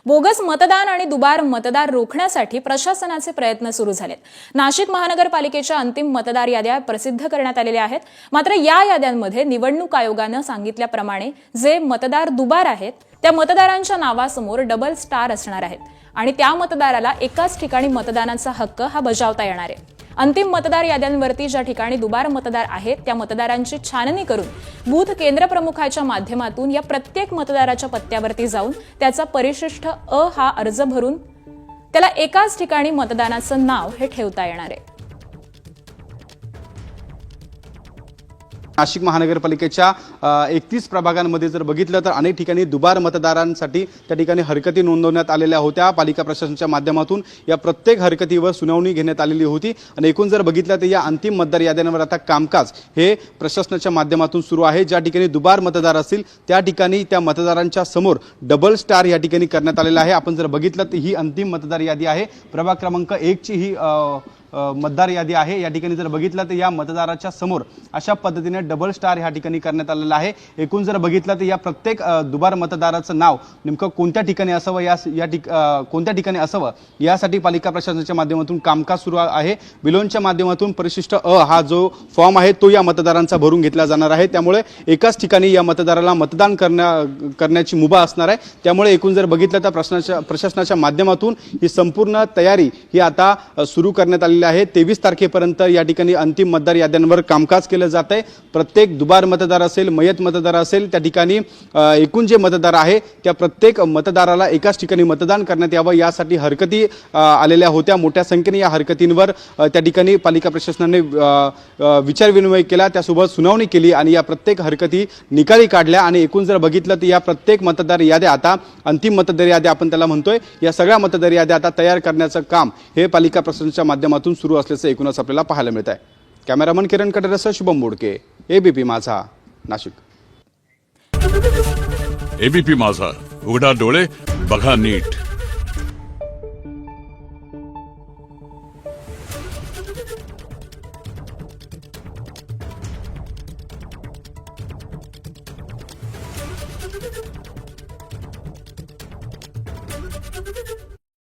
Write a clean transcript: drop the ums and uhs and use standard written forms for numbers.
Bogus मतदान आणि दुबार मतदार रोखण्यासाठी प्रशासनाचे प्रयत्न सुरू झालेत। नाशिक महानगरपालिकेच्या अंतिम मतदार याद्या प्रसिद्ध करण्यात आलेल्या आहेत। मात्र या याद्यांमध्ये निवडणूक आयोगाने सांगितल्याप्रमाणे जे मतदार दुबार आहेत त्या मतदारांच्या नावासमोर डबल स्टार असणार आहेत आणि त्या मतदाराला एकाच ठिकाणी मतदानाचा हक्क हा बजावता येणार आहे। अंतिम मतदार याद्यांवरती ज्या ठिकाणी दुबार मतदार आहेत त्या मतदारांची छाननी करून बूथ केंद्रप्रमुखाच्या माध्यमातून या प्रत्येक मतदाराच्या पत्त्यावरती जाऊन त्याचा परिशिष्ट अ हा अर्ज भरून त्याला एकाच ठिकाणी मतदानाचं नाव हे ठेवता येणार आहे। नाशिक महानगरपालिकेच्या 31 प्रभागांमध्ये जर बघितलं तर अनेक ठिकाणी दुबार मतदारांसाठी त्या ठिकाणी हरकती नोंदवण्यात आलेल्या होत्या। पालिका प्रशासनाच्या माध्यमातून या प्रत्येक हरकतीवर सुनावणी घेण्यात आलेली होती आणि एकूण जर बघितलं तर या अंतिम मतदार याद्यांवर आता कामकाज हे प्रशासनाच्या माध्यमातून सुरू आहे। ज्या ठिकाणी दुबार मतदार असतील त्या ठिकाणी त्या मतदारांच्या समोर डबल स्टार या ठिकाणी करण्यात आलेला आहे। आपण जर बघितलं तर ही अंतिम मतदार यादी आहे। प्रभाग क्रमांक 1 ची ही मतदार यादी आहे। या ठिकाणी जर बघितलं तर या मतदाराच्या समोर अशा पद्धतीने डबल स्टार या ठिकाणी करण्यात आलेला आहे। एकूण जर बघितलं तर या प्रत्येक दुबार मतदाराचं नाव नेमकं कोणत्या ठिकाणी असावं कोणत्या ठिकाणी असावं यासाठी पालिका प्रशासनाच्या माध्यमातून कामकाज सुरू आहे। बिलोनच्या माध्यमातून परिशिष्ट अ हा जो फॉर्म आहे तो या मतदारांचा भरून घेतला जाणार आहे। त्यामुळे एकाच ठिकाणी या मतदाराला मतदान करण्याची मुभा असणार आहे। त्यामुळे एकूण जर बघितलं तर प्रशासनाच्या माध्यमातून ही संपूर्ण तयारी ही आता सुरू करण्यात आली आहे। 23 तारखेपर्यंत या ठिकाणी अंतिम मतदार याद्यांवर कामकाज केलं जात आहे। प्रत्येक दुबार मतदार असेल मयत मतदार असेल त्या ठिकाणी एकूण जे मतदार आहे त्या प्रत्येक मतदाराला एकाच ठिकाणी मतदान करण्यात यावं यासाठी हरकती आलेल्या होत्या। मोठ्या संख्येने या हरकतींवर त्या ठिकाणी पालिका प्रशासनाने विचारविनिमय केला, त्यासोबत सुनावणी केली आणि या प्रत्येक हरकती निकाली काढल्या आणि एकूण जर बघितलं तर या प्रत्येक मतदार याद्या आता अंतिम मतदार याद्या आपण त्याला म्हणतोय या सगळ्या मतदार याद्या आता तयार करण्याचं काम हे पालिका प्रशासनाच्या माध्यमातून सुरू असल्याचं एकूणच आपल्याला पाहायला मिळत आहे। कॅमेरामन किरण कटरेसह शुभम बोडके, एबीपी माझा, नाशिक। एबीपी माझा, उघडा डोळे बघा नीट। Thank you.